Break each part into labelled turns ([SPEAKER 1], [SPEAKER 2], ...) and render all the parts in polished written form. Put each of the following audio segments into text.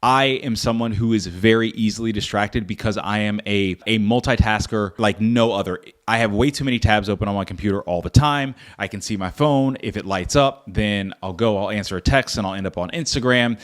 [SPEAKER 1] I am someone who is very easily distracted because I am a multitasker like no other. I have way too many tabs open on my computer all the time. I can see my phone. If it lights up, then I'll answer a text and I'll end up on Instagram.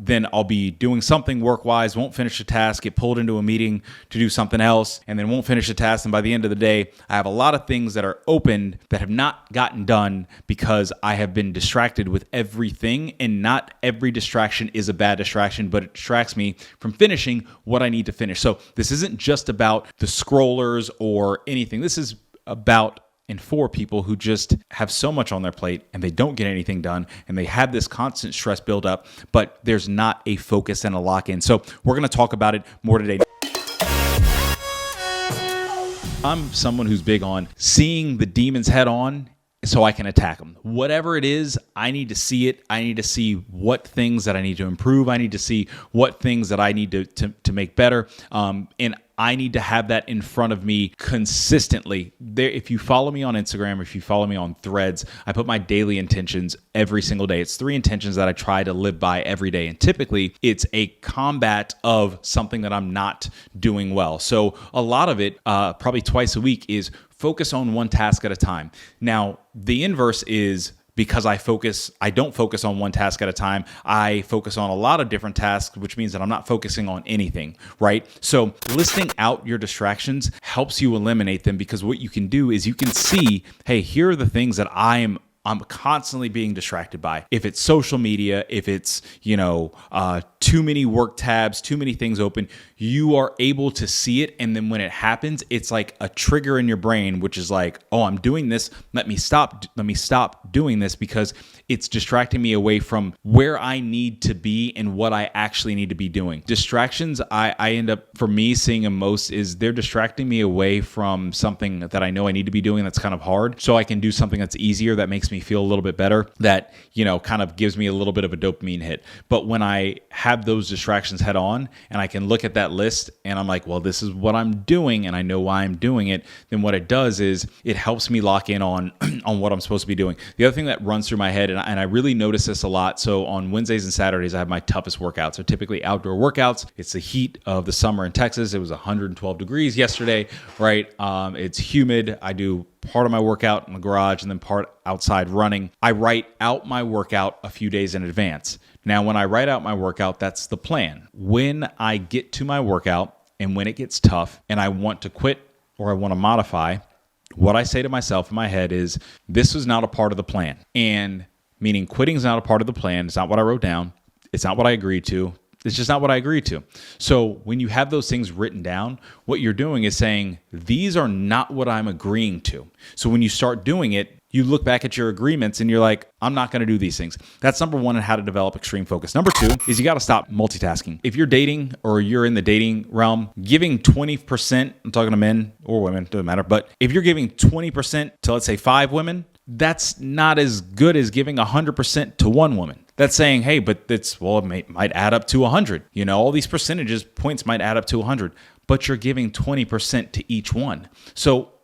[SPEAKER 1] Then I'll be doing something work-wise, won't finish a task, get pulled into a meeting to do something else, and then won't finish a task. And by the end of the day, I have a lot of things that are opened that have not gotten done because I have been distracted with everything. And not every distraction is a bad distraction, but it distracts me from finishing what I need to finish. So this isn't just about the scrollers or anything. This is about and for people who just have so much on their plate and they don't get anything done and they have this constant stress buildup, but there's not a focus and a lock-in. So we're going to talk about it more today. I'm someone who's big on seeing the demons head on so I can attack them. Whatever it is, I need to see it. I need to see what things that I need to improve. I need to see what things that I need to make better. And I need to have that in front of me consistently. If you follow me on Instagram, if you follow me on Threads, I put my daily intentions every single day. It's 3 intentions that I try to live by every day. And typically it's a combat of something that I'm not doing well. So a lot of it, probably twice a week, is focus on one task at a time. Now, the inverse is because I don't focus on one task at a time. I focus on a lot of different tasks, which means that I'm not focusing on anything, right? So listing out your distractions helps you eliminate them, because what you can do is you can see, hey, here are the things that I'm constantly being distracted by. If it's social media, if it's, too many work tabs, too many things open, you are able to see it. And then when it happens, it's like a trigger in your brain, which is like, oh, I'm doing this. Let me stop doing this, because it's distracting me away from where I need to be and what I actually need to be doing. Distractions, I end up, for me, seeing them most is they're distracting me away from something that I know I need to be doing that's kind of hard, so I can do something that's easier, that makes me feel a little bit better, that, kind of gives me a little bit of a dopamine hit. But when I have those distractions head on and I can look at that list and I'm like, well, this is what I'm doing and I know why I'm doing it, then what it does is it helps me lock in on what I'm supposed to be doing. The other thing that runs through my head, and I really notice this a lot, so on Wednesdays and Saturdays, I have my toughest workouts. They're typically outdoor workouts. It's the heat of the summer in Texas. It was 112 degrees yesterday, right? It's humid. I do part of my workout in the garage and then part outside running. I write out my workout a few days in advance. Now, when I write out my workout, that's the plan. When I get to my workout and when it gets tough and I want to quit or I want to modify, what I say to myself in my head is, this was not a part of the plan. And meaning quitting is not a part of the plan. It's not what I wrote down. It's not what I agreed to. It's just not what I agreed to. So when you have those things written down, what you're doing is saying, these are not what I'm agreeing to. So when you start doing it, you look back at your agreements and you're like, I'm not going to do these things. That's number one in how to develop extreme focus. Number two is you got to stop multitasking. If you're dating or you're in the dating realm, giving 20%, I'm talking to men or women, doesn't matter, but if you're giving 20% to, let's say, 5 women, that's not as good as giving 100% to 1 woman. That's saying, hey, but it might add up to 100. all these points might add up to 100, but you're giving 20% to each one. So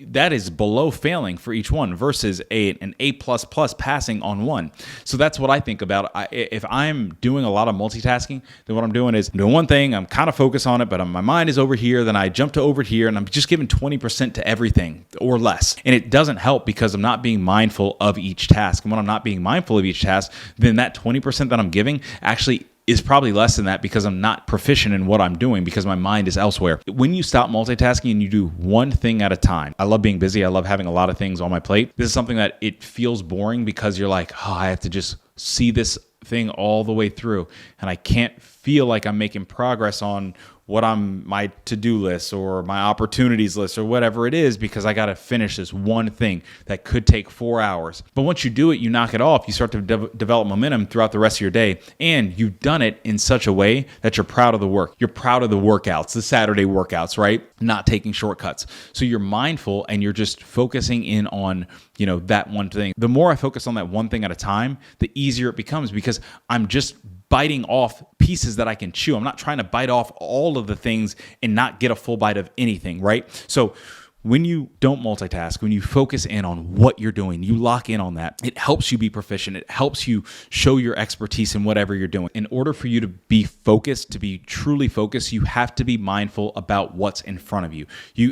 [SPEAKER 1] that is below failing for each one versus an A++ passing on one. So that's what I think about. If I'm doing a lot of multitasking, then what I'm doing is I'm doing one thing, I'm kind of focused on it, but my mind is over here, then I jump to over here, and I'm just giving 20% to everything or less. And it doesn't help because I'm not being mindful of each task. And when I'm not being mindful of each task, then that 20% that I'm giving actually is probably less than that, because I'm not proficient in what I'm doing because my mind is elsewhere. When you stop multitasking and you do one thing at a time, I love being busy. I love having a lot of things on my plate. This is something that it feels boring because you're like, oh, I have to just see this thing all the way through. And I can't feel like I'm making progress on what my to-do list or my opportunities list or whatever it is, because I got to finish this one thing that could take 4 hours. But once you do it, you knock it off, you start to develop momentum throughout the rest of your day. And you've done it in such a way that you're proud of the work. You're proud of the workouts, the Saturday workouts, right? Not taking shortcuts. So you're mindful and you're just focusing in on, that one thing. The more I focus on that one thing at a time, the easier it becomes, because I'm just biting off pieces that I can chew. I'm not trying to bite off all of the things and not get a full bite of anything, right? So When you don't multitask, when you focus in on what you're doing, you lock in on that, it helps you be proficient. It helps you show your expertise in whatever you're doing. In order for you to be focused, to be truly focused, you have to be mindful about what's in front of you.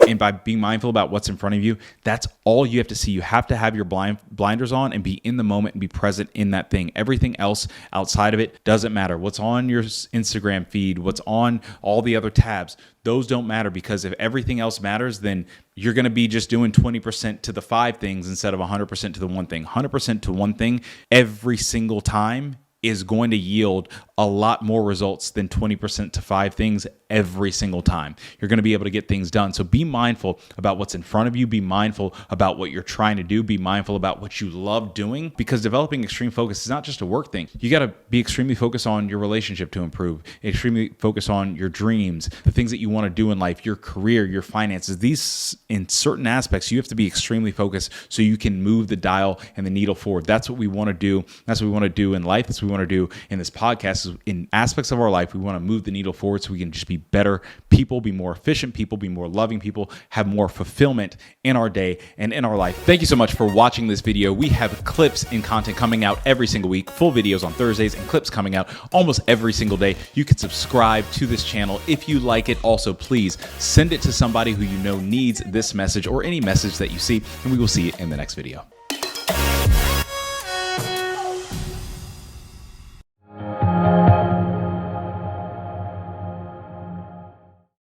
[SPEAKER 1] And by being mindful about what's in front of you, that's all you have to see. You have to have your blinders on and be in the moment and be present in that thing. Everything else outside of it doesn't matter. What's on your Instagram feed, what's on all the other tabs, those don't matter, because if everything else matters, then you're going to be just doing 20% to the 5 things instead of 100% to the one thing. 100% to one thing every single time is going to yield a lot more results than 20% to 5 things every single time. You're going to be able to get things done. So be mindful about what's in front of you. Be mindful about what you're trying to do. Be mindful about what you love doing, because developing extreme focus is not just a work thing. You got to be extremely focused on your relationship to improve, extremely focused on your dreams, the things that you want to do in life, your career, your finances. These, in certain aspects, you have to be extremely focused so you can move the dial and the needle forward. That's what we want to do. That's what we want to do in life. That's what we want to do in this podcast. Is in aspects of our life, we want to move the needle forward so we can just be better people, be more efficient people, be more loving people, have more fulfillment in our day and in our life. Thank you so much for watching this video. We have clips and content coming out every single week, full videos on Thursdays, and clips coming out almost every single day. You can subscribe to this channel if you like it. Also, please send it to somebody who you know needs this message or any message that you see, and we will see you in the next video.